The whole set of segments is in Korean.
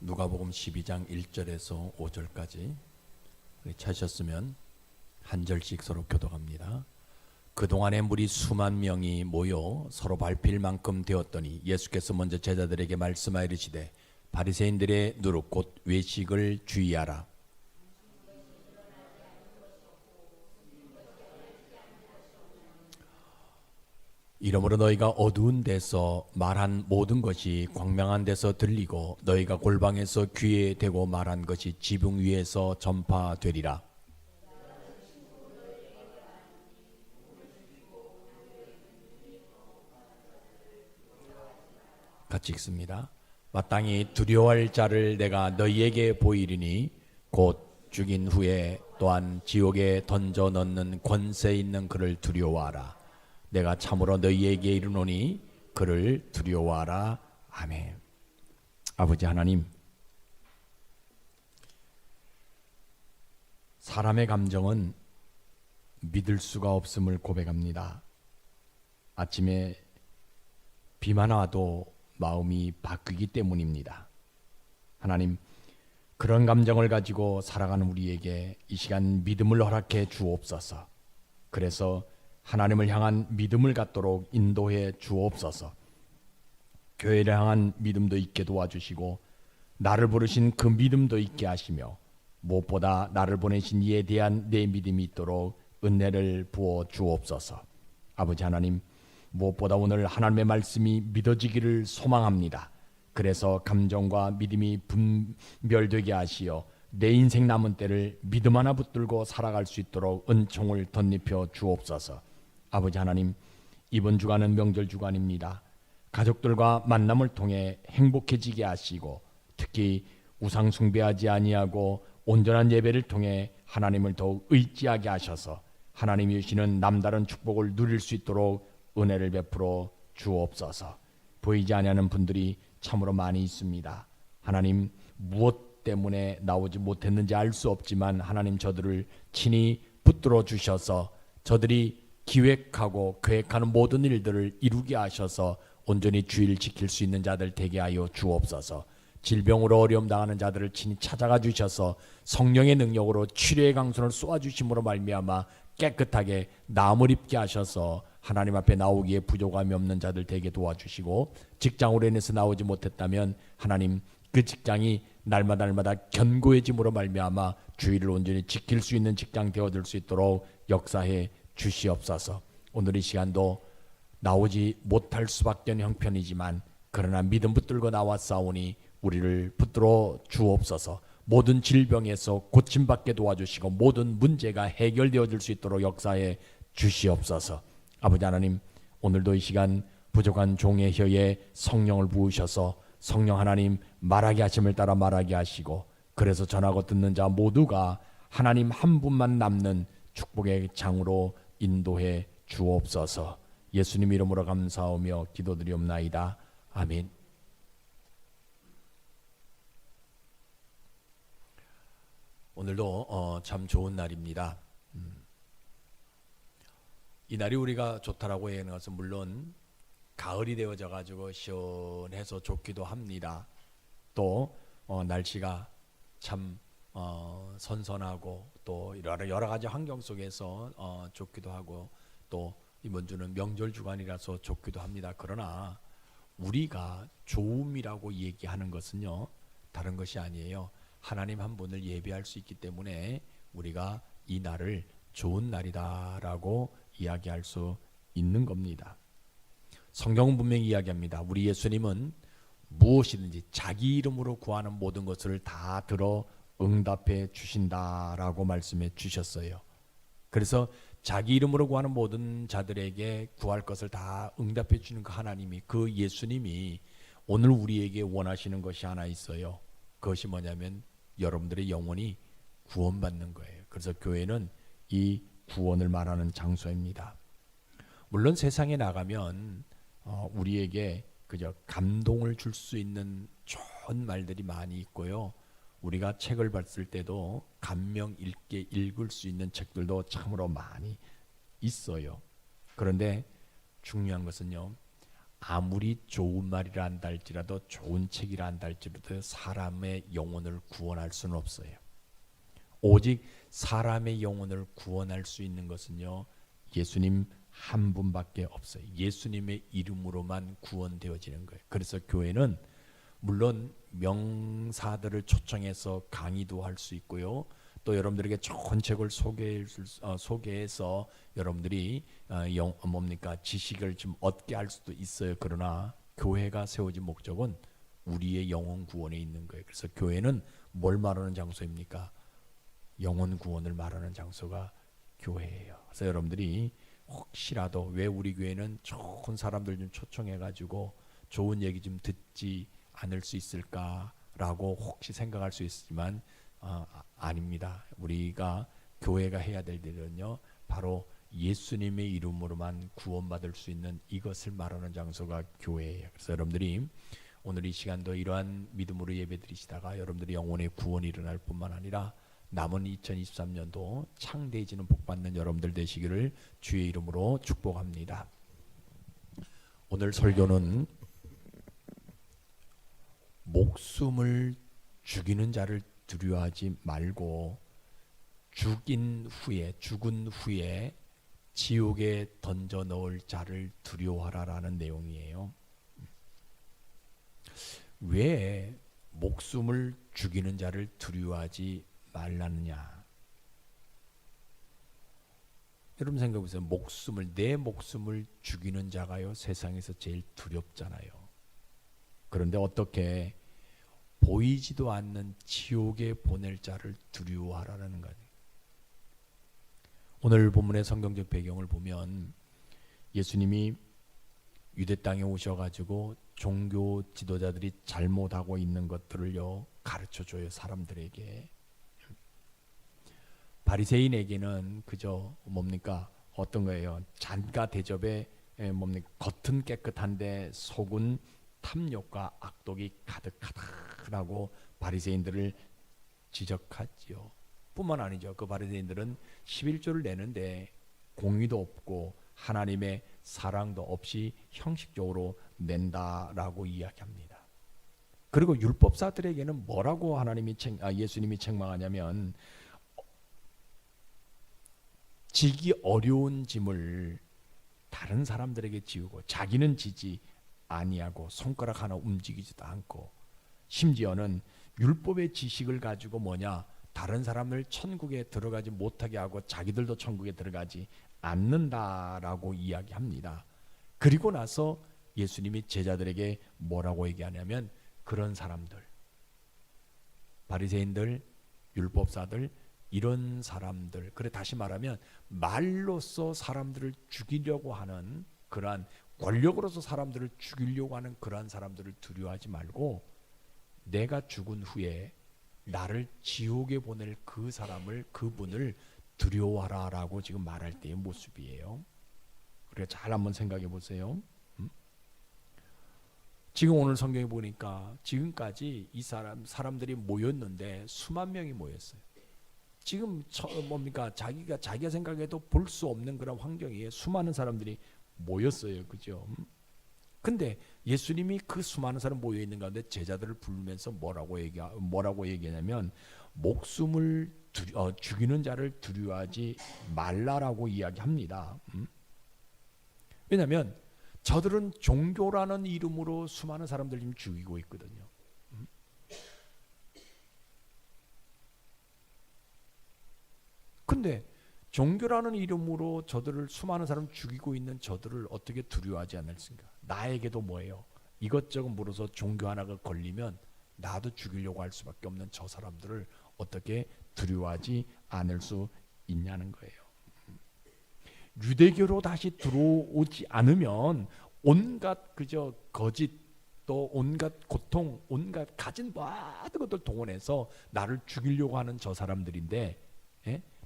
누가복음 12장 1절에서 5절까지 찾으셨으면 한 절씩 서로 교독합니다. 그동안에 무리 수만 명이 모여 서로 밟힐 만큼 되었더니 예수께서 먼저 제자들에게 말씀하여 이르시되 바리새인들의 누룩 곧 외식을 주의하라. 이러므로 너희가 어두운 데서 말한 모든 것이 광명한 데서 들리고 너희가 골방에서 귀에 대고 말한 것이 지붕 위에서 전파되리라. 같이 읽습니다. 마땅히 두려워할 자를 내가 너희에게 보이리니 곧 죽인 후에 또한 지옥에 던져 넣는 권세 있는 그를 두려워하라. 내가 참으로 너희에게 이르노니 그를 두려워하라. 아멘. 아버지 하나님, 사람의 감정은 믿을 수가 없음을 고백합니다. 아침에 비만 와도 마음이 바뀌기 때문입니다. 하나님, 그런 감정을 가지고 살아가는 우리에게 이 시간 믿음을 허락해 주옵소서. 그래서 하나님을 향한 믿음을 갖도록 인도해 주옵소서. 교회를 향한 믿음도 있게 도와주시고 나를 부르신 그 믿음도 있게 하시며 무엇보다 나를 보내신 이에 대한 내 믿음이 있도록 은혜를 부어 주옵소서. 아버지 하나님, 무엇보다 오늘 하나님의 말씀이 믿어지기를 소망합니다. 그래서 감정과 믿음이 분별되게 하시어 내 인생 남은 때를 믿음 하나 붙들고 살아갈 수 있도록 은총을 덧입혀 주옵소서. 아버지 하나님, 이번 주간은 명절 주간입니다. 가족들과 만남을 통해 행복해지게 하시고 특히 우상 숭배하지 아니하고 온전한 예배를 통해 하나님을 더욱 의지하게 하셔서 하나님이 주시는 남다른 축복을 누릴 수 있도록 은혜를 베풀어 주옵소서. 보이지 아니하는 분들이 참으로 많이 있습니다. 하나님, 무엇 때문에 나오지 못했는지 알 수 없지만 하나님 저들을 친히 붙들어 주셔서 저들이 기획하고 계획하는 모든 일들을 이루게 하셔서 온전히 주의를 지킬 수 있는 자들 되게 하여 주옵소서. 질병으로 어려움 당하는 자들을 친히 찾아가 주셔서 성령의 능력으로 치료의 강손을 쏘아주심으로 말미암아 깨끗하게 나음을 입게 하셔서 하나님 앞에 나오기에 부족함이 없는 자들 되게 도와주시고, 직장으로 인해서 나오지 못했다면 하나님 그 직장이 날마다 견고해짐으로 말미암아 주의를 온전히 지킬 수 있는 직장 되어들 수 있도록 역사해 주시옵소서. 오늘 이 시간도 나오지 못할 수밖에 없는 형편이지만 그러나 믿음 붙들고 나왔사오니 우리를 붙들어 주옵소서. 모든 질병에서 고침받게 도와주시고 모든 문제가 해결되어질 수 있도록 역사해 주시옵소서. 아버지 하나님, 오늘도 이 시간 부족한 종의 혀에 성령을 부으셔서 성령 하나님 말하게 하심을 따라 말하게 하시고, 그래서 전하고 듣는 자 모두가 하나님 한 분만 남는 축복의 장으로 인도해 주옵소서. 예수님 이름으로 감사하며 기도드리옵나이다. 아멘. 오늘도 참 좋은 날입니다. 이 날이 우리가 좋다라고 얘기하는 것은 물론 가을이 되어져 가지고 시원해서 좋기도 합니다. 또 날씨가 참 선선하고 또 여러 가지 환경 속에서 좋기도 하고 또 이번 주는 명절 주간이라서 좋기도 합니다. 그러나 우리가 좋음이라고 얘기하는 것은요, 다른 것이 아니에요. 하나님 한 분을 예배할 수 있기 때문에 우리가 이 날을 좋은 날이다라고 이야기할 수 있는 겁니다. 성경은 분명히 이야기합니다. 우리 예수님은 무엇이든지 자기 이름으로 구하는 모든 것을 다 들어 응답해 주신다라고 말씀해 주셨어요. 그래서 자기 이름으로 구하는 모든 자들에게 구할 것을 다 응답해 주는 그 하나님이, 그 예수님이 오늘 우리에게 원하시는 것이 하나 있어요. 그것이 뭐냐면 여러분들의 영혼이 구원받는 거예요. 그래서 교회는 이 구원을 말하는 장소입니다. 물론 세상에 나가면 우리에게 그저 감동을 줄 수 있는 좋은 말들이 많이 있고요. 우리가 책을 봤을 때도 감명 있게 읽을 수 있는 책들도 참으로 많이 있어요. 그런데 중요한 것은요, 아무리 좋은 말이라 한다 할지라도 좋은 책이라 한다 할지라도 사람의 영혼을 구원할 수는 없어요. 오직 사람의 영혼을 구원할 수 있는 것은요, 예수님 한 분밖에 없어요. 예수님의 이름으로만 구원되어지는 거예요. 그래서 교회는 물론 명사들을 초청해서 강의도 할 수 있고요, 또 여러분들에게 좋은 책을 소개해서 여러분들이 지식을 좀 얻게 할 수도 있어요. 그러나 교회가 세워진 목적은 우리의 영혼 구원에 있는 거예요. 그래서 교회는 뭘 말하는 장소입니까? 영혼 구원을 말하는 장소가 교회예요. 그래서 여러분들이 혹시라도 왜 우리 교회는 좋은 사람들 좀 초청해가지고 좋은 얘기 좀 듣지 않을 수 있을까라고 혹시 생각할 수 있지만 아닙니다. 우리가 교회가 해야 될 일은요, 바로 예수님의 이름으로만 구원받을 수 있는 이것을 말하는 장소가 교회예요. 그래서 여러분들이 오늘 이 시간도 이러한 믿음으로 예배드리시다가 여러분들이 영혼의 구원이 일어날 뿐만 아니라 남은 2023년도 창대해지는 복받는 여러분들 되시기를 주의 이름으로 축복합니다. 오늘 설교는 목숨을 죽이는 자를 두려워하지 말고 죽은 후에 지옥에 던져 넣을 자를 두려워하라라는 내용이에요. 왜 목숨을 죽이는 자를 두려워하지 말라느냐? 여러분 생각해 보세요. 내 목숨을 죽이는 자가요, 세상에서 제일 두렵잖아요. 그런데 어떻게 보이지도 않는 지옥에 보낼 자를 두려워하라는 거예요. 오늘 본문의 성경적 배경을 보면 예수님이 유대 땅에 오셔가지고 종교 지도자들이 잘못하고 있는 것들을요, 가르쳐줘요. 사람들에게. 바리새인에게는 그저 어떤 거예요? 잔가 대접에 겉은 깨끗한데 속은 탐욕과 악독이 가득하다라고 바리새인들을 지적하지요. 뿐만 아니죠. 그 바리새인들은 11조를 내는데 공의도 없고 하나님의 사랑도 없이 형식적으로 낸다라고 이야기합니다. 그리고 율법사들에게는 뭐라고 예수님이 책망하냐면, 지기 어려운 짐을 다른 사람들에게 지우고 자기는 지지 아니하고 손가락 하나 움직이지도 않고, 심지어는 율법의 지식을 가지고 다른 사람을 천국에 들어가지 못하게 하고 자기들도 천국에 들어가지 않는다라고 이야기합니다. 그리고 나서 예수님이 제자들에게 뭐라고 얘기하냐면, 그런 사람들, 바리새인들, 율법사들, 이런 사람들, 그래 다시 말하면 말로써 사람들을 죽이려고 하는, 그러한 권력으로서 사람들을 죽이려고 하는 그러한 사람들을 두려워하지 말고, 내가 죽은 후에 나를 지옥에 보낼 그분을 두려워하라라고 지금 말할 때의 모습이에요. 그래 잘 한번 생각해 보세요. 지금 오늘 성경에 보니까 지금까지 이 사람들이 모였는데 수만 명이 모였어요. 지금 자기가 생각해도 볼 수 없는 그런 환경에 수많은 사람들이 모였어요. 그죠? 근데 예수님이 그 수많은 사람 모여 있는 가운데 제자들을 부르면서 뭐라고 얘기하냐면, 목숨을 죽이는 자를 두려워하지 말라라고 이야기합니다. 왜냐하면 저들은 종교라는 이름으로 수많은 사람들 지금 죽이고 있거든요. 근데 종교라는 이름으로 수많은 사람 죽이고 있는 저들을 어떻게 두려워하지 않을까? 나에게도 뭐예요? 이것저것 물어서 종교 하나가 걸리면 나도 죽이려고 할 수밖에 없는 저 사람들을 어떻게 두려워하지 않을 수 있냐는 거예요. 유대교로 다시 들어오지 않으면 온갖 거짓, 또 온갖 고통, 온갖 가진 모든 것들 동원해서 나를 죽이려고 하는 저 사람들인데,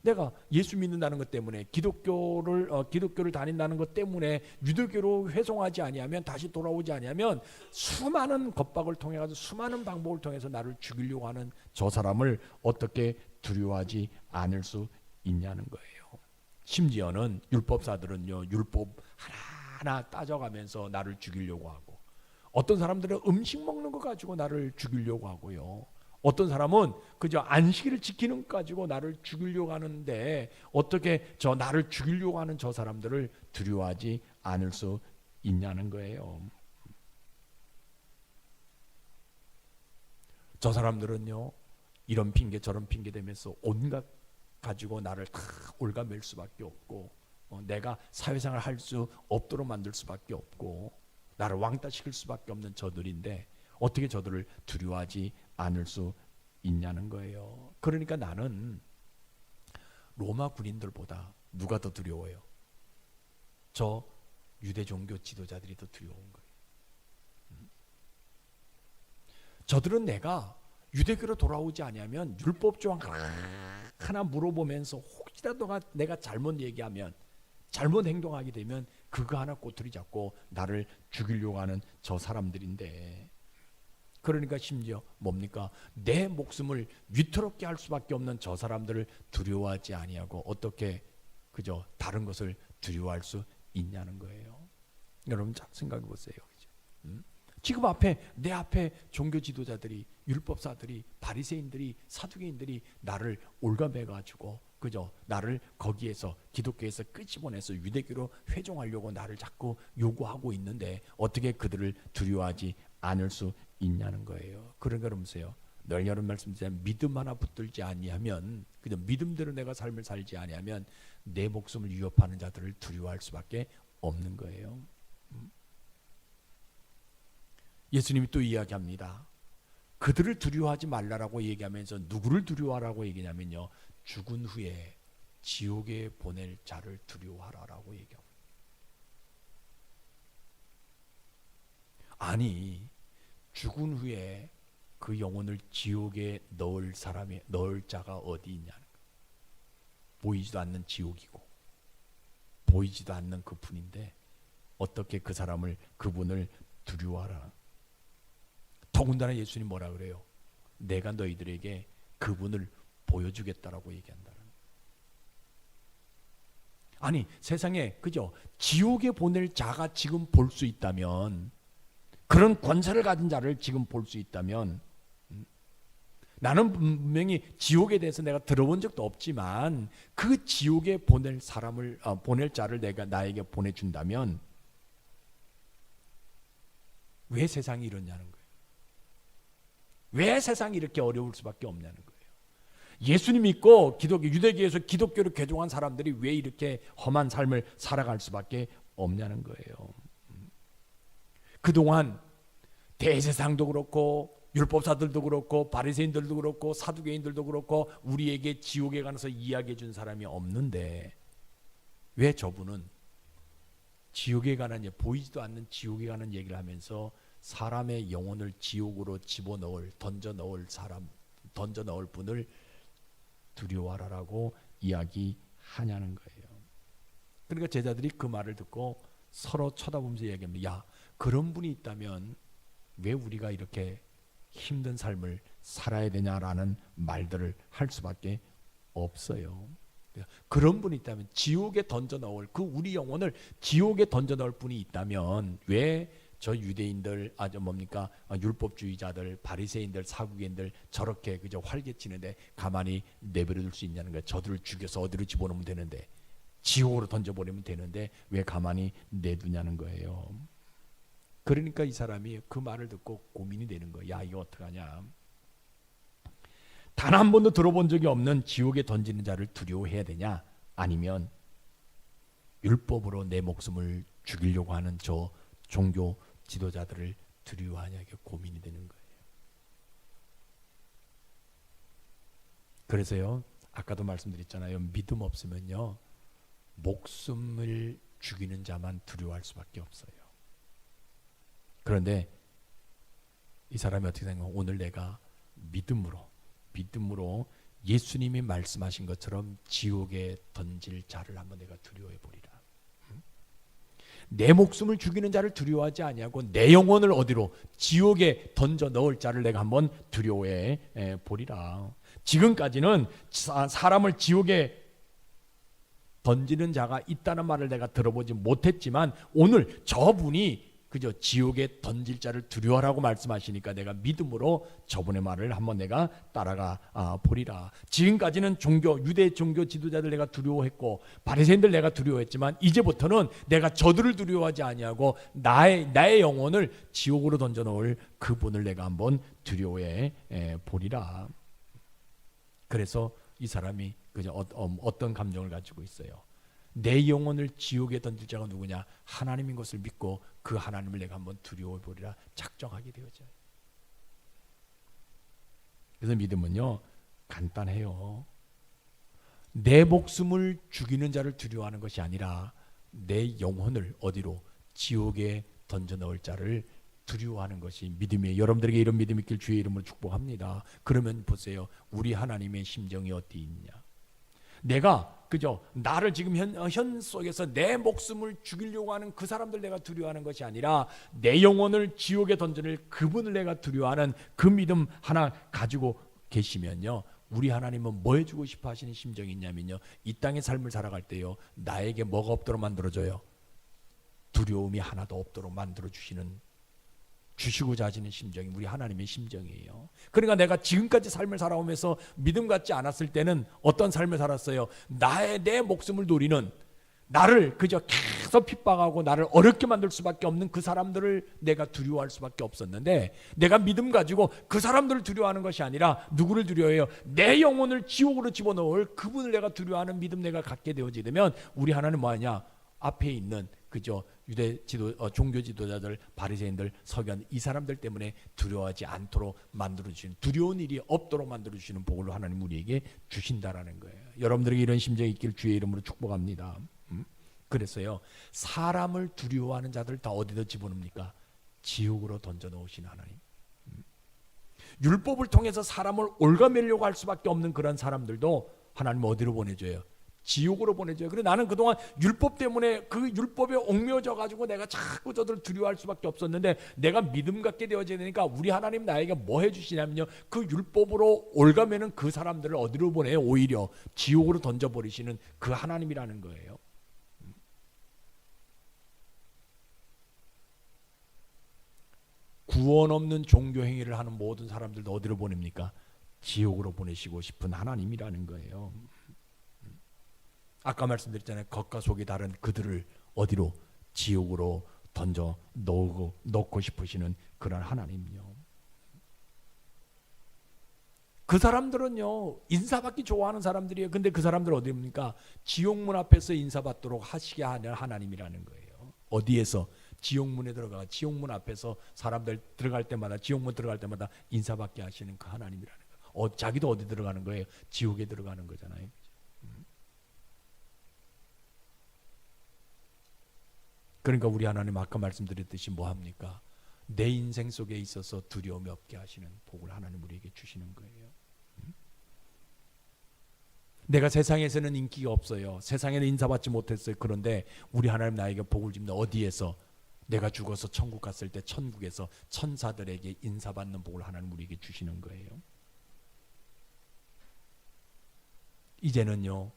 내가 예수 믿는다는 것 때문에 기독교를 다닌다는 것 때문에 유대교로 회송하지 아니하면, 다시 돌아오지 아니하면 수많은 겁박을 통해 가지고 수많은 방법을 통해서 나를 죽이려고 하는 저 사람을 어떻게 두려워하지 않을 수 있냐는 거예요. 심지어는 율법사들은요, 율법 하나하나 따져가면서 나를 죽이려고 하고, 어떤 사람들은 음식 먹는 거 가지고 나를 죽이려고 하고요. 어떤 사람은 그저 안식일을 지키는 것 가지고 나를 죽이려고 하는데, 어떻게 저 나를 죽이려고 하는 저 사람들을 두려워하지 않을 수 있냐는 거예요. 저 사람들은요, 이런 핑계 저런 핑계 대면서 온갖 가지고 나를 다 올가맬 수밖에 없고, 내가 사회생활을 할 수 없도록 만들 수밖에 없고, 나를 왕따시킬 수밖에 없는 저들인데 어떻게 저들을 두려워하지 않을 수 있냐는 거예요. 그러니까 나는 로마 군인들보다 누가 더 두려워요? 저 유대 종교 지도자들이 더 두려운 거예요. 저들은 내가 유대교로 돌아오지 아니하면 율법 조항 하나 물어보면서 혹시라도 내가 잘못 얘기하면, 잘못 행동하게 되면 그거 하나 꼬투리 잡고 나를 죽이려고 하는 저 사람들인데, 그러니까 심지어 뭡니까? 내 목숨을 위태롭게 할 수밖에 없는 저 사람들을 두려워하지 아니하고 어떻게 그저 다른 것을 두려워할 수 있냐는 거예요. 여러분 잘 생각해 보세요. 지금 내 앞에 종교 지도자들이, 율법사들이, 바리새인들이, 사두개인들이 나를 올가매 가지고 그저 나를 거기에서, 기독교에서 끄집어내서 유대교로 회종하려고 나를 자꾸 요구하고 있는데 어떻게 그들을 두려워하지 않을 수 있냐는 거예요. 그러니까 보세요. 늘 여러 말씀드리자면 믿음 하나 붙들지 아니하면, 그저 믿음대로 내가 삶을 살지 아니하면 내 목숨을 위협하는 자들을 두려워할 수밖에 없는 거예요. 예수님이 또 이야기합니다. 그들을 두려워하지 말라라고 얘기하면서 누구를 두려워하라고 얘기냐면요, 죽은 후에 지옥에 보낼 자를 두려워하라라고 얘기합니다. 아니, 죽은 후에 그 영혼을 지옥에 넣을 자가 어디 있냐는 거예요. 보이지도 않는 지옥이고 보이지도 않는 그분인데 어떻게 그분을 두려워하라. 더군다나 예수님 뭐라 그래요? 내가 너희들에게 그분을 보여주겠다라고 얘기한다는. 아니, 세상에 그죠? 지옥에 보낼 자가 지금 볼 수 있다면, 그런 권세를 가진 자를 지금 볼 수 있다면, 나는 분명히 지옥에 대해서 내가 들어본 적도 없지만 그 지옥에 보낼 자를 나에게 보내준다면 왜 세상이 이러냐는 거예요. 왜 세상이 이렇게 어려울 수밖에 없냐는 거예요. 예수님 믿고 유대교에서 기독교를 개종한 사람들이 왜 이렇게 험한 삶을 살아갈 수밖에 없냐는 거예요. 그동안 대제사장도 그렇고 율법사들도 그렇고 바리새인들도 그렇고 사두개인들도 그렇고 우리에게 지옥에 관해서 이야기해 준 사람이 없는데 왜 저분은 지옥에 관한, 보이지도 않는 지옥에 관한 얘기를 하면서 사람의 영혼을 지옥으로 던져넣을 분을 두려워하라라고 이야기하냐는 거예요. 그러니까 제자들이 그 말을 듣고 서로 쳐다보면서 얘기합니다. 야, 그런 분이 있다면 왜 우리가 이렇게 힘든 삶을 살아야 되냐라는 말들을 할 수밖에 없어요. 그런 분이 있다면, 지옥에 던져넣을, 우리 영혼을 지옥에 던져넣을 분이 있다면 왜 저 유대인들, 율법주의자들, 바리새인들, 사두개인들 저렇게 그저 활개치는데 가만히 내버려둘 수 있냐는 거예요. 저들을 죽여서 어디로 집어넣으면 되는데, 지옥으로 던져버리면 되는데 왜 가만히 내두냐는 거예요. 그러니까 이 사람이 그 말을 듣고 고민이 되는 거예요. 야, 이거 어떡하냐. 단 한 번도 들어본 적이 없는 지옥에 던지는 자를 두려워해야 되냐, 아니면 율법으로 내 목숨을 죽이려고 하는 저 종교 지도자들을 두려워하냐, 이게 고민이 되는 거예요. 그래서요, 아까도 말씀드렸잖아요. 믿음 없으면요, 목숨을 죽이는 자만 두려워할 수밖에 없어요. 그런데 이 사람이 어떻게 생각하면, 오늘 내가 믿음으로 예수님이 말씀하신 것처럼 지옥에 던질 자를 한번 내가 두려워해 보리라. 내 목숨을 죽이는 자를 두려워하지 아니하고 내 영혼을 어디로, 지옥에 던져 넣을 자를 내가 한번 두려워해 보리라. 지금까지는 사람을 지옥에 던지는 자가 있다는 말을 내가 들어보지 못했지만 오늘 저분이 그저 지옥에 던질 자를 두려워하라고 말씀하시니까 내가 믿음으로 저분의 말을 한번 내가 따라가 보리라. 지금까지는 유대 종교 지도자들 내가 두려워했고 바리새인들 내가 두려워했지만 이제부터는 내가 저들을 두려워하지 아니하고 나의 영혼을 지옥으로 던져 놓을 그분을 내가 한번 두려워해 보리라. 그래서 이 사람이 그저 어떤 감정을 가지고 있어요? 내 영혼을 지옥에 던질 자가 누구냐? 하나님인 것을 믿고 그 하나님을 내가 한번 두려워해 보리라 작정하게 되어져요. 그래서 믿음은요 간단해요. 내 목숨을 죽이는 자를 두려워하는 것이 아니라 내 영혼을 어디로? 지옥에 던져 넣을 자를 두려워하는 것이 믿음이에요. 여러분들에게 이런 믿음 있길 주의 이름으로 축복합니다. 그러면 보세요. 우리 하나님의 심정이 어디 있냐? 내가 그저 나를 지금 현 속에서 내 목숨을 죽이려고 하는 그 사람들 내가 두려워하는 것이 아니라 내 영혼을 지옥에 던져낼 그분을 내가 두려워하는 그 믿음 하나 가지고 계시면요, 우리 하나님은 뭐 해주고 싶어 하시는 심정이 있냐면요, 이 땅의 삶을 살아갈 때요 나에게 뭐가 없도록 만들어줘요? 두려움이 하나도 없도록 만들어주시는, 주시고자 하시는 심정이 우리 하나님의 심정이에요. 그러니까 내가 지금까지 삶을 살아오면서 믿음 갖지 않았을 때는 어떤 삶을 살았어요? 내 목숨을 노리는, 나를 그저 계속 핍박하고 나를 어렵게 만들 수밖에 없는 그 사람들을 내가 두려워할 수밖에 없었는데, 내가 믿음 가지고 그 사람들을 두려워하는 것이 아니라 누구를 두려워해요? 내 영혼을 지옥으로 집어넣을 그분을 내가 두려워하는 믿음 내가 갖게 되어지면 우리 하나님 뭐하냐? 앞에 있는 그저 유대 종교 지도자들, 바리새인들, 서기관 이 사람들 때문에 두려워하지 않도록 만들어 주시는, 두려운 일이 없도록 만들어 주시는 복을 하나님 우리에게 주신다라는 거예요. 여러분들에게 이런 심정이 있길 주의 이름으로 축복합니다. 그래서요, 사람을 두려워하는 자들 다 어디다 집어넣습니까? 지옥으로 던져 놓으신 하나님. 율법을 통해서 사람을 올가매려고 할 수밖에 없는 그런 사람들도 하나님 어디로 보내줘요? 지옥으로 보내줘요. 그래 나는 그동안 율법 때문에 그 율법에 얽매여져 가지고 내가 자꾸 저들을 두려워할 수밖에 없었는데, 내가 믿음 갖게 되어지니까 우리 하나님 나에게 뭐 해주시냐면요, 그 율법으로 올가매는 그 사람들을 어디로 보내요? 오히려 지옥으로 던져버리시는 그 하나님이라는 거예요. 구원 없는 종교 행위를 하는 모든 사람들도 어디로 보냅니까? 지옥으로 보내시고 싶은 하나님이라는 거예요. 아까 말씀드렸잖아요. 겉과 속이 다른 그들을 어디로? 지옥으로 던져 넣고 싶으시는 그런 하나님요. 그 사람들은요 인사받기 좋아하는 사람들이에요. 근데 그 사람들 어디입니까? 지옥문 앞에서 인사받도록 하시게 하는 하나님이라는 거예요. 어디에서? 지옥문에 들어가 지옥문 앞에서 사람들 들어갈 때마다, 지옥문 들어갈 때마다 인사받게 하시는 그 하나님이라는 거예요. 자기도 어디 들어가는 거예요? 지옥에 들어가는 거잖아요. 그러니까 우리 하나님 아까 말씀드렸듯이 뭐 합니까? 내 인생 속에 있어서 두려움이 없게 하시는 복을 하나님 우리에게 주시는 거예요. 내가 세상에서는 인기가 없어요. 세상에는 인사받지 못했어요. 그런데 우리 하나님 나에게 복을 줍니다. 어디에서? 내가 죽어서 천국 갔을 때 천국에서 천사들에게 인사받는 복을 하나님 우리에게 주시는 거예요. 이제는요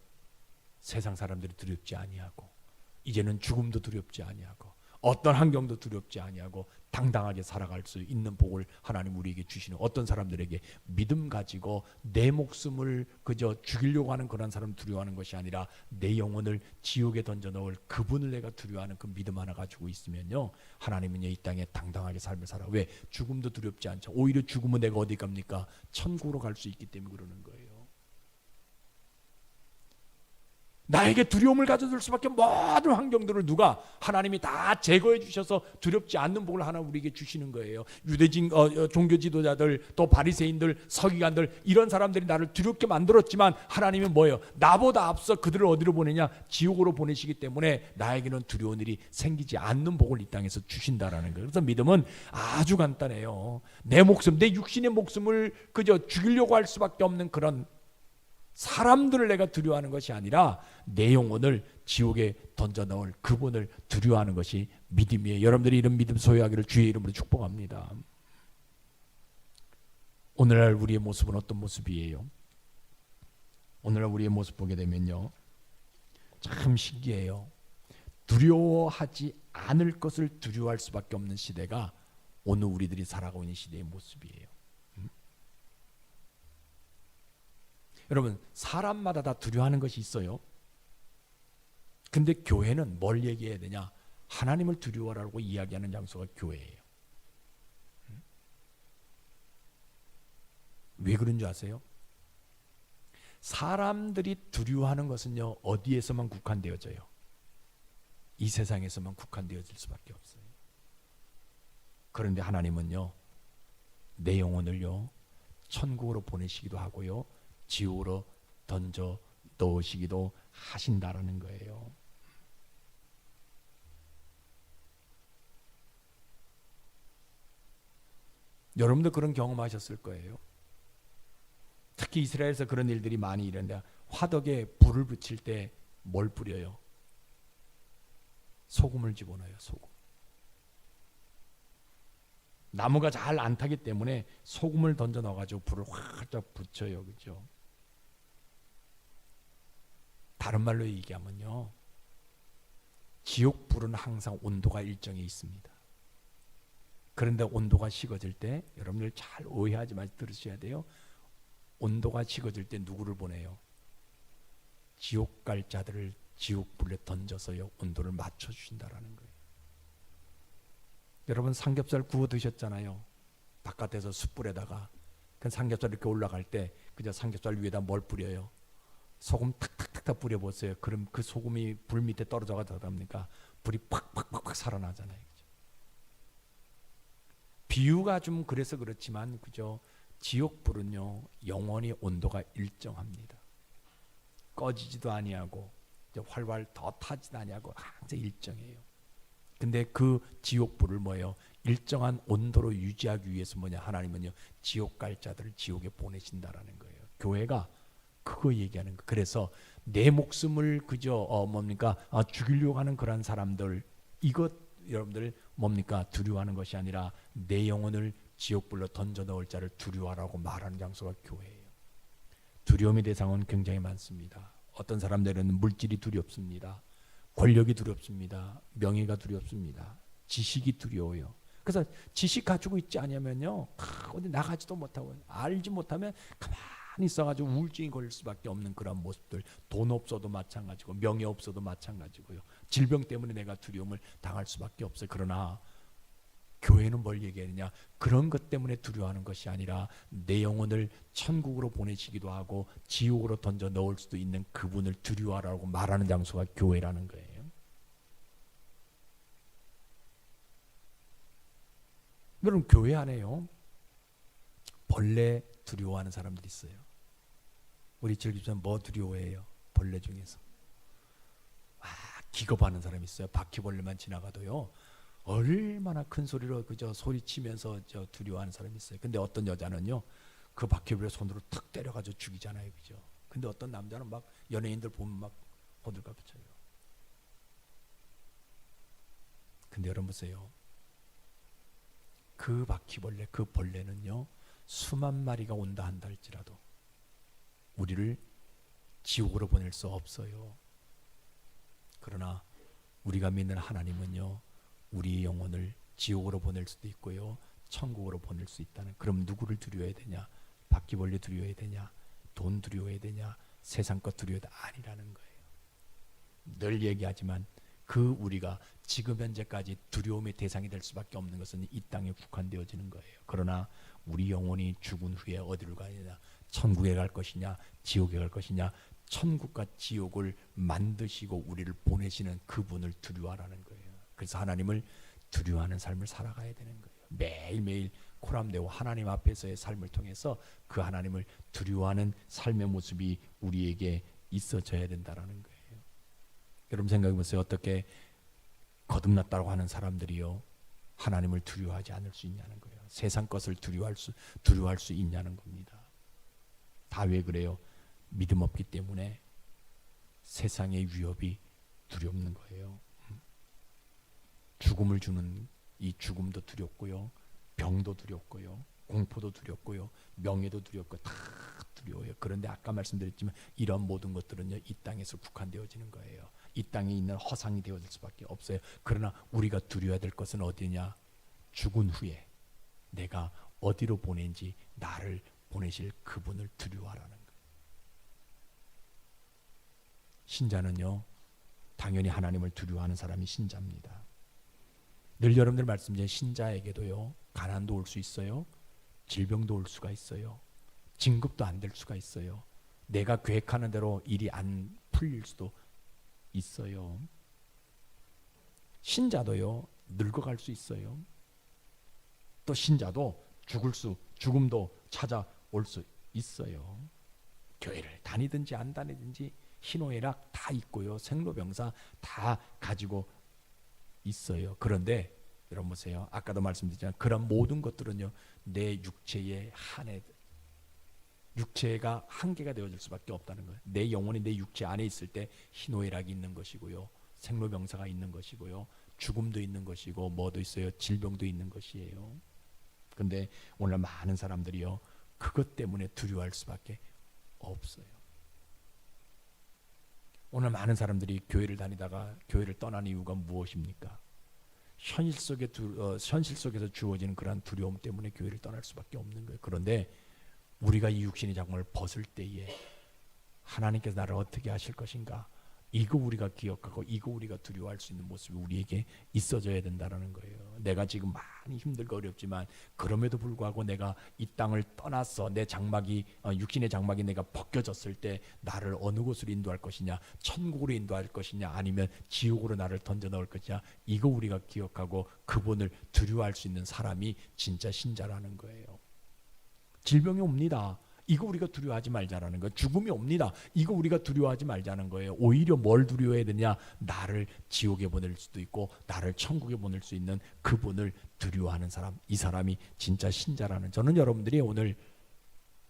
세상 사람들이 두렵지 아니하고, 이제는 죽음도 두렵지 아니하고, 어떤 환경도 두렵지 아니하고 당당하게 살아갈 수 있는 복을 하나님 우리에게 주시는, 어떤 사람들에게? 믿음 가지고 내 목숨을 그저 죽이려고 하는 그런 사람 두려워하는 것이 아니라 내 영혼을 지옥에 던져 넣을 그분을 내가 두려워하는 그 믿음 하나 가지고 있으면요, 하나님은 이 땅에 당당하게 삶을 살아. 왜? 죽음도 두렵지 않죠. 오히려 죽으면 내가 어디 갑니까? 천국으로 갈 수 있기 때문에 그러는 거예요. 나에게 두려움을 가져줄 수밖에 모든 환경들을 누가? 하나님이 다 제거해 주셔서 두렵지 않는 복을 하나 우리에게 주시는 거예요. 유대진 종교 지도자들, 또 바리새인들, 서기관들, 이런 사람들이 나를 두렵게 만들었지만 하나님은 뭐예요? 나보다 앞서 그들을 어디로 보내냐? 지옥으로 보내시기 때문에 나에게는 두려운 일이 생기지 않는 복을 이 땅에서 주신다라는 거예요. 그래서 믿음은 아주 간단해요. 내 목숨, 내 육신의 목숨을 그저 죽이려고 할 수밖에 없는 그런 사람들을 내가 두려워하는 것이 아니라 내 영혼을 지옥에 던져 넣을 그분을 두려워하는 것이 믿음이에요. 여러분들이 이런 믿음 소유하기를 주의 이름으로 축복합니다. 오늘날 우리의 모습은 어떤 모습이에요? 오늘날 우리의 모습 보게 되면요, 참 신기해요. 두려워하지 않을 것을 두려워할 수밖에 없는 시대가 오늘 우리들이 살아가고 있는 시대의 모습이에요. 여러분, 사람마다 다 두려워하는 것이 있어요. 근데 교회는 뭘 얘기해야 되냐? 하나님을 두려워하라고 이야기하는 장소가 교회예요. 왜 그런 줄 아세요? 사람들이 두려워하는 것은요, 어디에서만 국한되어져요? 이 세상에서만 국한되어질 수밖에 없어요. 그런데 하나님은요, 내 영혼을요, 천국으로 보내시기도 하고요, 지옥으로 던져 넣으시기도 하신다라는 거예요. 여러분도 그런 경험하셨을 거예요. 특히 이스라엘에서 그런 일들이 많이 일어난다. 화덕에 불을 붙일 때 뭘 뿌려요? 소금을 집어넣어요. 소금. 나무가 잘 안 타기 때문에 소금을 던져 넣어가지고 불을 활짝 붙여요. 그죠? 다른 말로 얘기하면요, 지옥 불은 항상 온도가 일정해 있습니다. 그런데 온도가 식어질 때, 여러분들 잘 오해하지 마시고 들으셔야 돼요. 온도가 식어질 때 누구를 보내요? 지옥 갈 자들을 지옥 불에 던져서요, 온도를 맞춰주신다라는 거예요. 여러분, 삼겹살 구워 드셨잖아요. 바깥에서 숯불에다가. 그 삼겹살 이렇게 올라갈 때 그저 삼겹살 위에다 뭘 뿌려요? 소금 탁탁탁탁 뿌려보세요. 그럼 그 소금이 불 밑에 떨어져가지고 어떡합니까? 불이 팍팍팍팍 살아나잖아요. 그죠? 비유가 좀 그래서 그렇지만, 그죠? 지옥불은요, 영원히 온도가 일정합니다. 꺼지지도 아니하고 활활 더 타지도 아니하고 항상 일정해요. 근데 그 지옥불을 뭐예요? 일정한 온도로 유지하기 위해서 뭐냐? 하나님은요, 지옥 갈 자들을 지옥에 보내신다라는 거예요. 교회가 그거 얘기하는 거. 그래서 내 목숨을 그저 뭡니까? 죽이려고 하는 그런 사람들, 이것 여러분들 뭡니까? 두려워하는 것이 아니라 내 영혼을 지옥불로 던져 넣을 자를 두려워하라고 말하는 장소가 교회예요. 두려움의 대상은 굉장히 많습니다. 어떤 사람들은 물질이 두렵습니다. 권력이 두렵습니다. 명예가 두렵습니다. 지식이 두려워요. 그래서 지식 가지고 있지 않으면요, 어디 나가지도 못하고 알지 못하면 가만히 있어가지고 우울증이 걸릴 수밖에 없는 그런 모습들. 돈 없어도 마찬가지고 명예 없어도 마찬가지고요. 질병 때문에 내가 두려움을 당할 수밖에 없어요. 그러나 교회는 뭘 얘기하느냐? 그런 것 때문에 두려워하는 것이 아니라 내 영혼을 천국으로 보내시기도 하고 지옥으로 던져 넣을 수도 있는 그분을 두려워하라고 말하는 장소가 교회라는 거예요. 여러분, 교회 안에요, 벌레 두려워하는 사람들이 있어요. 우리 즐기면 뭐 두려워해요? 벌레 중에서 기겁하는 사람이 있어요. 바퀴벌레만 지나가도요, 얼마나 큰 소리로 그저 소리치면서 저 두려워하는 사람이 있어요. 근데 어떤 여자는요, 그 바퀴벌레 손으로 탁 때려가지고 죽이잖아요. 그죠? 근데 어떤 남자는 막 연예인들 보면 막 호들갑 쳐요. 근데 여러분 보세요. 그 바퀴벌레, 그 벌레는요, 수만 마리가 온다 한다 할지라도 우리를 지옥으로 보낼 수 없어요. 그러나 우리가 믿는 하나님은요, 우리 영혼을 지옥으로 보낼 수도 있고요, 천국으로 보낼 수 있다는. 그럼 누구를 두려워해야 되냐? 바퀴벌레 두려워해야 되냐? 돈 두려워해야 되냐? 세상 것 두려워해야 되냐? 아니라는 거예요. 늘 얘기하지만 그 우리가 지금 현재까지 두려움의 대상이 될 수밖에 없는 것은 이 땅에 국한되어지는 거예요. 그러나 우리 영혼이 죽은 후에 어디로 가느냐? 천국에 갈 것이냐? 지옥에 갈 것이냐? 천국과 지옥을 만드시고 우리를 보내시는 그분을 두려워하라는 거예요. 그래서 하나님을 두려워하는 삶을 살아가야 되는 거예요. 매일매일 코람되고 하나님 앞에서의 삶을 통해서 그 하나님을 두려워하는 삶의 모습이 우리에게 있어져야 된다는 거예요. 여러분 생각해 보세요. 어떻게 거듭났다고 하는 사람들이요, 하나님을 두려워하지 않을 수 있냐는 거예요. 세상 것을 두려워할 수 있냐는 겁니다. 다 왜 그래요? 믿음 없기 때문에 세상의 위협이 두렵는 거예요. 죽음을 주는 이 죽음도 두렵고요, 병도 두렵고요, 공포도 두렵고요, 명예도 두렵고 다 두려워요. 그런데 아까 말씀드렸지만 이런 모든 것들은요, 이 땅에서 국한되어지는 거예요. 이 땅에 있는 허상이 되어질 수밖에 없어요. 그러나 우리가 두려워야 될 것은 어디냐? 죽은 후에 내가 어디로 보낸지 나를 보내실 그분을 두려워하라는 거예요. 신자는요, 당연히 하나님을 두려워하는 사람이 신자입니다. 늘 여러분들 말씀 중에 신자에게도요, 가난도 올 수 있어요. 질병도 올 수가 있어요. 진급도 안 될 수가 있어요. 내가 계획하는 대로 일이 안 풀릴 수도 있어요. 신자도요, 늙어갈 수 있어요. 또 신자도 죽음도 찾아올 수 있어요. 교회를 다니든지 안 다니든지 희노애락 다 있고요. 생로병사 다 가지고 있어요. 그런데 여러분 보세요. 아까도 말씀드렸지만 그런 모든 것들은요, 내 육체의 육체가 한계가 되어질 수밖에 없다는 거예요. 내 영혼이 내 육체 안에 있을 때 희노애락이 있는 것이고요. 생로병사가 있는 것이고요. 죽음도 있는 것이고 뭐도 있어요. 질병도 있는 것이에요. 그런데 오늘 많은 사람들이요, 그것 때문에 두려워할 수밖에 없어요. 오늘 많은 사람들이 교회를 다니다가 교회를 떠난 이유가 무엇입니까? 현실 속에서 주어지는 그러한 두려움 때문에 교회를 떠날 수밖에 없는 거예요. 그런데 우리가 이 육신의 장막을 벗을 때에 하나님께서 나를 어떻게 하실 것인가, 이거 우리가 기억하고 이거 우리가 두려워할 수 있는 모습이 우리에게 있어져야 된다는 거예요. 내가 지금 많이 힘들고 어렵지만 그럼에도 불구하고 내가 이 땅을 떠나서 내 장막이 육신의 장막이 내가 벗겨졌을 때 나를 어느 곳으로 인도할 것이냐, 천국으로 인도할 것이냐, 아니면 지옥으로 나를 던져 넣을 것이냐, 이거 우리가 기억하고 그분을 두려워할 수 있는 사람이 진짜 신자라는 거예요. 질병이 옵니다. 이거 우리가 두려워하지 말자라는 거예요. 죽음이 옵니다. 이거 우리가 두려워하지 말자는 거예요. 오히려 뭘 두려워해야 되냐? 나를 지옥에 보낼 수도 있고 나를 천국에 보낼 수 있는 그분을 두려워하는 사람, 이 사람이 진짜 신자라는, 저는 여러분들이 오늘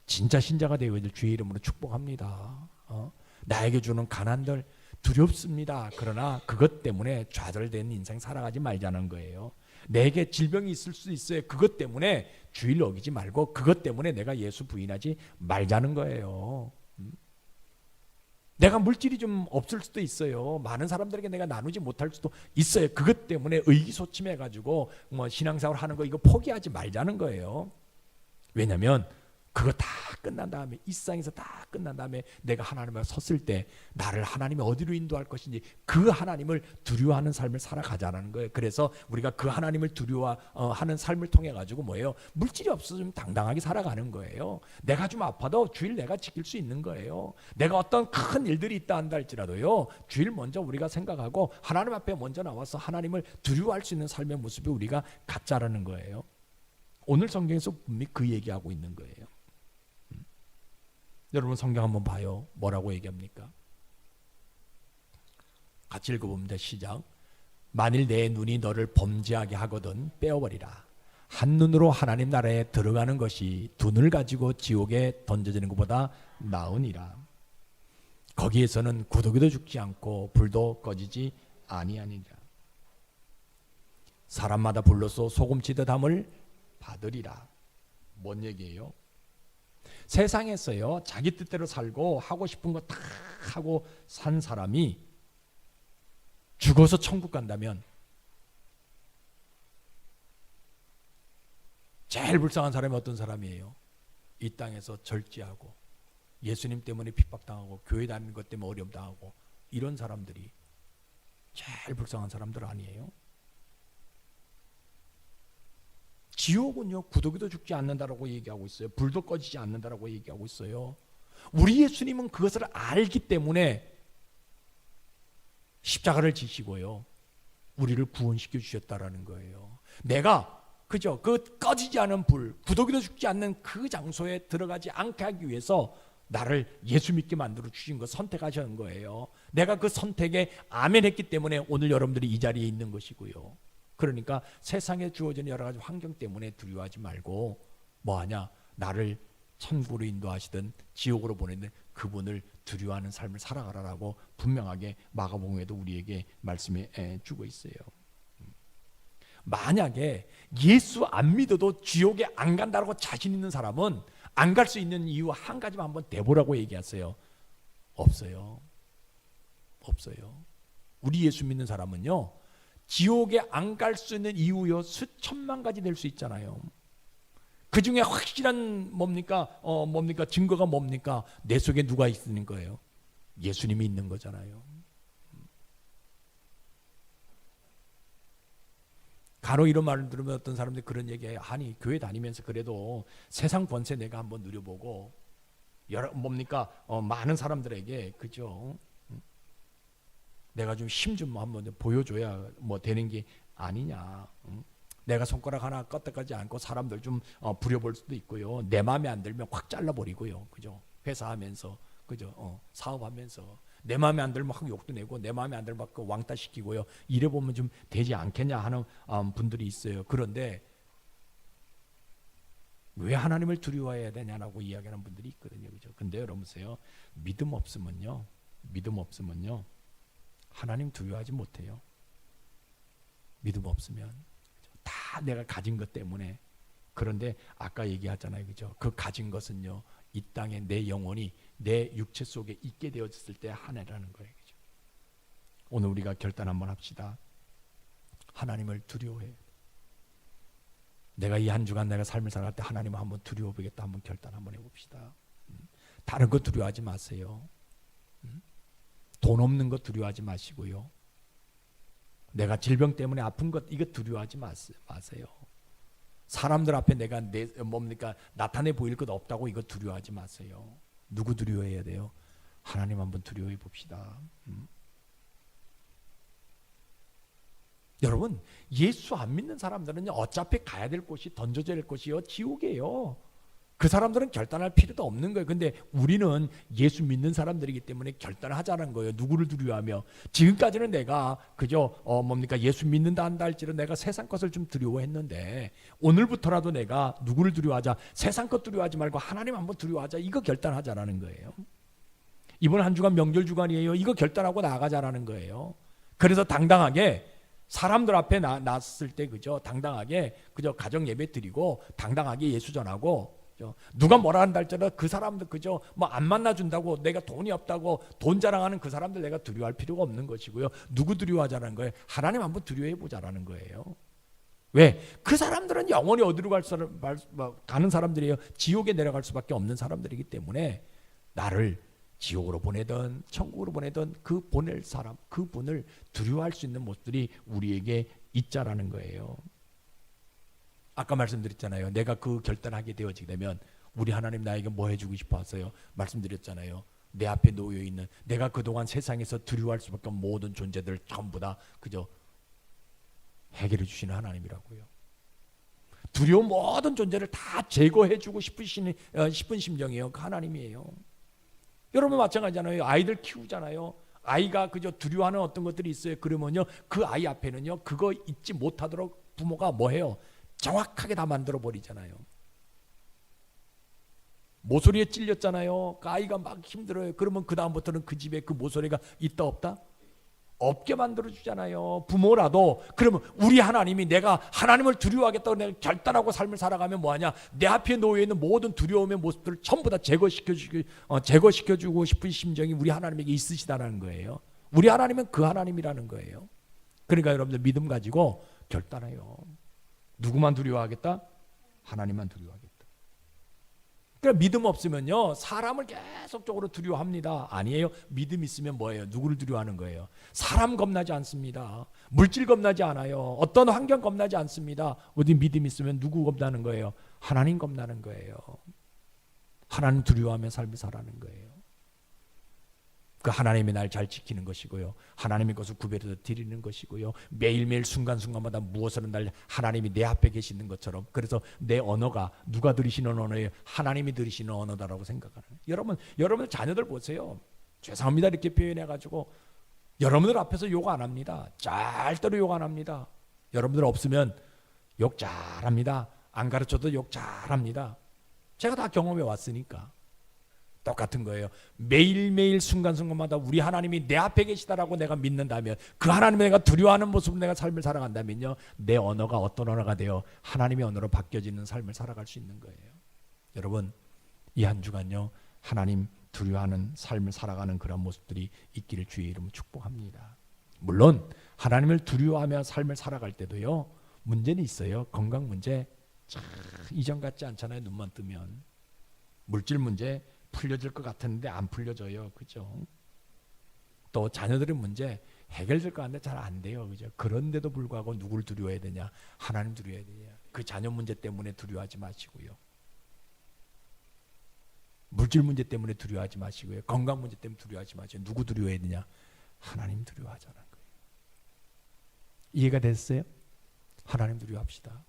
진짜 신자가 되어야 주의 이름으로 축복합니다. 나에게 주는 가난들 두렵습니다. 그러나 그것 때문에 좌절된 인생 살아가지 말자는 거예요. 내게 질병이 있을 수 있어요. 그것 때문에 주의를 어기지 말고 그것 때문에 내가 예수 부인하지 말자는 거예요. 내가 물질이 좀 없을 수도 있어요. 많은 사람들에게 내가 나누지 못할 수도 있어요. 그것 때문에 의기소침해가지고 뭐 신앙생활 하는 거 이거 포기하지 말자는 거예요. 왜냐하면 그거 다 끝난 다음에, 이 세상에서 다 끝난 다음에 내가 하나님 앞에 섰을 때 나를 하나님이 어디로 인도할 것인지 그 하나님을 두려워하는 삶을 살아가자는 거예요. 그래서 우리가 그 하나님을 두려워하는 삶을 통해 가지고 뭐예요? 물질이 없어서 좀 당당하게 살아가는 거예요. 내가 좀 아파도 주일 내가 지킬 수 있는 거예요. 내가 어떤 큰 일들이 있다 한다 할지라도요, 주일 먼저 우리가 생각하고 하나님 앞에 먼저 나와서 하나님을 두려워할 수 있는 삶의 모습이 우리가 갖자라는 거예요. 오늘 성경에서 분명히 그 얘기하고 있는 거예요. 여러분 성경 한번 봐요. 뭐라고 얘기합니까? 같이 읽어봅니다. 시작. 만일 내 눈이 너를 범죄하게 하거든 빼어버리라. 한눈으로 하나님 나라에 들어가는 것이 두 눈을 가지고 지옥에 던져지는 것보다 나으니라. 거기에서는 구더기도 죽지 않고 불도 꺼지지 아니하니라. 사람마다 불로써 소금치듯 함을 받으리라. 뭔 얘기예요? 세상에서요, 자기 뜻대로 살고 하고 싶은 거 다 하고 산 사람이 죽어서 천국 간다면 제일 불쌍한 사람이 어떤 사람이에요? 이 땅에서 절제하고 예수님 때문에 핍박당하고 교회 다니는 것 때문에 어려움 당하고 이런 사람들이 제일 불쌍한 사람들 아니에요? 지옥은요, 구더기도 죽지 않는다라고 얘기하고 있어요. 불도 꺼지지 않는다라고 얘기하고 있어요. 우리 예수님은 그것을 알기 때문에 십자가를 지시고요, 우리를 구원시켜 주셨다라는 거예요. 내가 그죠? 그 꺼지지 않은 불, 구더기도 죽지 않는 그 장소에 들어가지 않게 하기 위해서 나를 예수 믿게 만들어 주신 거, 선택하신 거예요. 내가 그 선택에 아멘했기 때문에 오늘 여러분들이 이 자리에 있는 것이고요. 그러니까 세상에 주어진 여러 가지 환경 때문에 두려워하지 말고 뭐하냐? 나를 천국으로 인도하시든 지옥으로 보내는 그분을 두려워하는 삶을 살아가라라고 분명하게 마가복음에도 우리에게 말씀해 주고 있어요. 만약에 예수 안 믿어도 지옥에 안 간다고 자신 있는 사람은 안 갈 수 있는 이유 한 가지만 한번 대보라고 얘기하세요. 없어요. 없어요. 우리 예수 믿는 사람은요, 지옥에 안 갈 수 있는 이유요 수천만 가지 될 수 있잖아요. 그 중에 확실한 뭡니까? 증거가 뭡니까? 내 속에 누가 있는 거예요? 예수님이 있는 거잖아요. 간혹 이런 말을 들으면 어떤 사람들이 그런 얘기해요. 아니, 교회 다니면서 그래도 세상 권세 내가 한번 누려보고 많은 사람들에게, 그죠? 내가 좀 힘 좀 한번 보여줘야 뭐 되는 게 아니냐. 내가 손가락 하나 껐다까지 않고 사람들 좀 부려볼 수도 있고요. 내 마음에 안 들면 확 잘라버리고요. 그죠? 회사하면서, 그죠? 사업하면서 내 마음에 안 들면 확 욕도 내고, 내 마음에 안 들면 막 왕따 시키고요. 이래 보면 좀 되지 않겠냐 하는 분들이 있어요. 그런데 왜 하나님을 두려워해야 되냐라고 이야기하는 분들이 있거든요. 그죠? 근데 여러분 보세요. 믿음 없으면요, 하나님 두려워하지 못해요. 믿음 없으면 다 내가 가진 것 때문에. 그런데 아까 얘기하잖아요, 그죠? 그 가진 것은요, 이 땅에 내 영혼이 내 육체 속에 있게 되어졌을 때 하나라는 거예요, 그죠? 오늘 우리가 결단 한번 합시다. 하나님을 두려워해. 내가 이 한 주간 내가 삶을 살아갈 때 하나님을 한번 두려워보겠다. 한번 결단 한번 해봅시다. 다른 거 두려워하지 마세요. 돈 없는 거 두려워하지 마시고요. 내가 질병 때문에 아픈 것, 이거 두려워하지 마세요. 사람들 앞에 내가 나타내 보일 것 없다고 이거 두려워하지 마세요. 누구 두려워해야 돼요? 하나님 한번 두려워해 봅시다. 여러분, 예수 안 믿는 사람들은 어차피 가야 될 곳이, 던져져야 될 곳이요, 지옥이에요. 그 사람들은 결단할 필요도 없는 거예요. 근데 우리는 예수 믿는 사람들이기 때문에 결단을 하자는 거예요. 누구를 두려워하며. 지금까지는 내가 그저 예수 믿는다 한다 할지라도 내가 세상 것을 좀 두려워했는데, 오늘부터라도 내가 누구를 두려워하자? 세상 것 두려워하지 말고 하나님 한번 두려워하자. 이거 결단하자라는 거예요. 이번 한 주간 명절 주간이에요. 이거 결단하고 나가자라는 거예요. 그래서 당당하게 사람들 앞에 났을 때, 그죠? 당당하게 그저 가정 예배 드리고 당당하게 예수 전하고, 누가 뭐라 한다 할지라도 그 사람들, 그죠? 뭐 안 만나준다고, 내가 돈이 없다고 돈 자랑하는 그 사람들 내가 두려워할 필요가 없는 것이고요. 누구 두려워하자는 거예요? 하나님 한번 두려워해 보자라는 거예요. 왜? 그 사람들은 영원히 어디로 가는 사람들이에요. 지옥에 내려갈 수밖에 없는 사람들이기 때문에 나를 지옥으로 보내든 천국으로 보내든 그 보낼 사람, 그분을 두려워할 수 있는 모습들이 우리에게 있자라는 거예요. 아까 말씀드렸잖아요. 내가 그 결단하게 되어지게 되면 우리 하나님 나에게 뭐 해주고 싶어 하세요? 말씀드렸잖아요. 내 앞에 놓여있는, 내가 그동안 세상에서 두려워할 수밖에 없는 모든 존재들 전부 다 그저 해결해 주시는 하나님이라고요. 두려운 모든 존재를 다 제거해주고 싶은 심정이에요. 그 하나님이에요. 여러분 마찬가지잖아요. 아이들 키우잖아요. 아이가 그저 두려워하는 어떤 것들이 있어요. 그러면요, 그 아이 앞에는요, 그거 잊지 못하도록 부모가 뭐 해요? 정확하게 다 만들어 버리잖아요. 모서리에 찔렸잖아요. 그 아이가 막 힘들어요. 그러면 그 다음부터는 그 집에 그 모서리가 있다 없다? 없게 만들어 주잖아요. 부모라도. 그러면 우리 하나님이, 내가 하나님을 두려워하겠다고 내가 결단하고 삶을 살아가면 뭐하냐? 내 앞에 놓여 있는 모든 두려움의 모습들을 전부 다 제거시켜주고 싶은 심정이 우리 하나님에게 있으시다는 거예요. 우리 하나님은 그 하나님이라는 거예요. 그러니까 여러분들 믿음 가지고 결단해요. 누구만 두려워하겠다? 하나님만 두려워하겠다. 그러니까 믿음 없으면요, 사람을 계속적으로 두려워합니다. 아니에요. 믿음 있으면 뭐예요? 누구를 두려워하는 거예요? 사람 겁나지 않습니다. 물질 겁나지 않아요. 어떤 환경 겁나지 않습니다. 어디 믿음 있으면 누구 겁나는 거예요? 하나님 겁나는 거예요. 하나님 두려워하며 삶을 살아가는 거예요. 그 하나님이 날 잘 지키는 것이고요, 하나님의 것을 구별해서 드리는 것이고요, 매일매일 순간순간마다 무엇을 날 하나님이 내 앞에 계시는 것처럼. 그래서 내 언어가 누가 들으시는 언어예요? 하나님이 들으시는 언어다라고 생각하는. 여러분들 자녀들 보세요. 죄송합니다 이렇게 표현해가지고 여러분들 앞에서 욕 안 합니다. 절대로 욕 안 합니다. 여러분들 없으면 욕 잘합니다. 안 가르쳐도 욕 잘합니다. 제가 다 경험해 왔으니까. 똑같은 거예요. 매일매일 순간순간마다 우리 하나님이 내 앞에 계시다라고 내가 믿는다면, 그 하나님을 내가 두려워하는 모습으로 내가 삶을 살아간다면요, 내 언어가 어떤 언어가 되어 하나님의 언어로 바뀌어지는 삶을 살아갈 수 있는 거예요. 여러분, 이 한 주간요, 하나님 두려워하는 삶을 살아가는 그런 모습들이 있기를 주의 이름으로 축복합니다. 물론 하나님을 두려워하며 삶을 살아갈 때도요, 문제는 있어요. 건강 문제 참 이전 같지 않잖아요. 눈만 뜨면 물질 문제 풀려질 것 같은데 안 풀려져요. 그죠? 또 자녀들의 문제 해결될 것 같은데 잘 안 돼요. 그죠? 그런데도 불구하고 누구를 두려워해야 되냐? 하나님 두려워해야 되냐? 그 자녀 문제 때문에 두려워하지 마시고요. 물질 문제 때문에 두려워하지 마시고요. 건강 문제 때문에 두려워하지 마시고, 누구 두려워해야 되냐? 하나님 두려워하자는 거예요. 이해가 됐어요? 하나님 두려워합시다.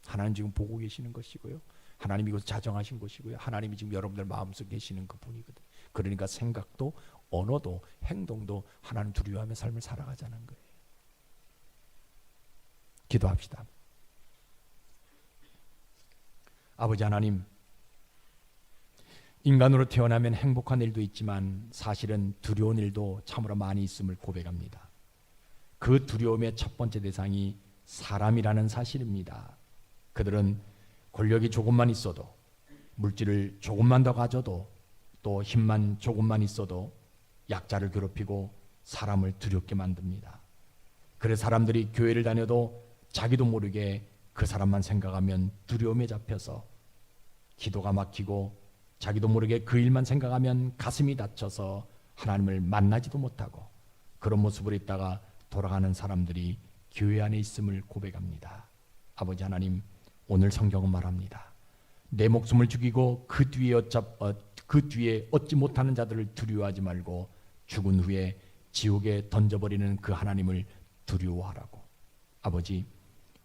하나님 지금 보고 계시는 것이고요. 하나님이 이것을 자정하신 것이고요. 하나님이 지금 여러분들 마음속에 계시는 그분이거든. 그러니까 생각도 언어도 행동도 하나님 두려워하며 삶을 살아가자는 거예요. 기도합시다. 아버지 하나님, 인간으로 태어나면 행복한 일도 있지만 사실은 두려운 일도 참으로 많이 있음을 고백합니다. 그 두려움의 첫 번째 대상이 사람이라는 사실입니다. 그들은 권력이 조금만 있어도, 물질을 조금만 더 가져도, 또 힘만 조금만 있어도 약자를 괴롭히고 사람을 두렵게 만듭니다. 그래서 사람들이 교회를 다녀도 자기도 모르게 그 사람만 생각하면 두려움에 잡혀서 기도가 막히고, 자기도 모르게 그 일만 생각하면 가슴이 다쳐서 하나님을 만나지도 못하고, 그런 모습으로 있다가 돌아가는 사람들이 교회 안에 있음을 고백합니다. 아버지 하나님, 오늘 성경은 말합니다. 내 목숨을 죽이고 그 뒤에 얻지 못하는 자들을 두려워하지 말고 죽은 후에 지옥에 던져버리는 그 하나님을 두려워하라고. 아버지,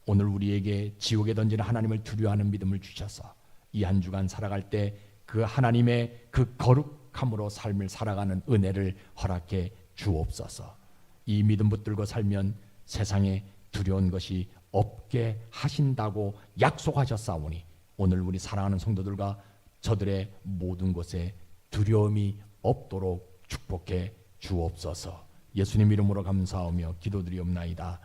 오늘 우리에게 지옥에 던지는 하나님을 두려워하는 믿음을 주셔서 이 한 주간 살아갈 때 그 하나님의 그 거룩함으로 삶을 살아가는 은혜를 허락해 주옵소서. 이 믿음 붙들고 살면 세상에 두려운 것이 없게 하신다고 약속하셨사오니, 오늘 우리 사랑하는 성도들과 저들의 모든 곳에 두려움이 없도록 축복해 주옵소서. 예수님 이름으로 감사하며 기도드리옵나이다.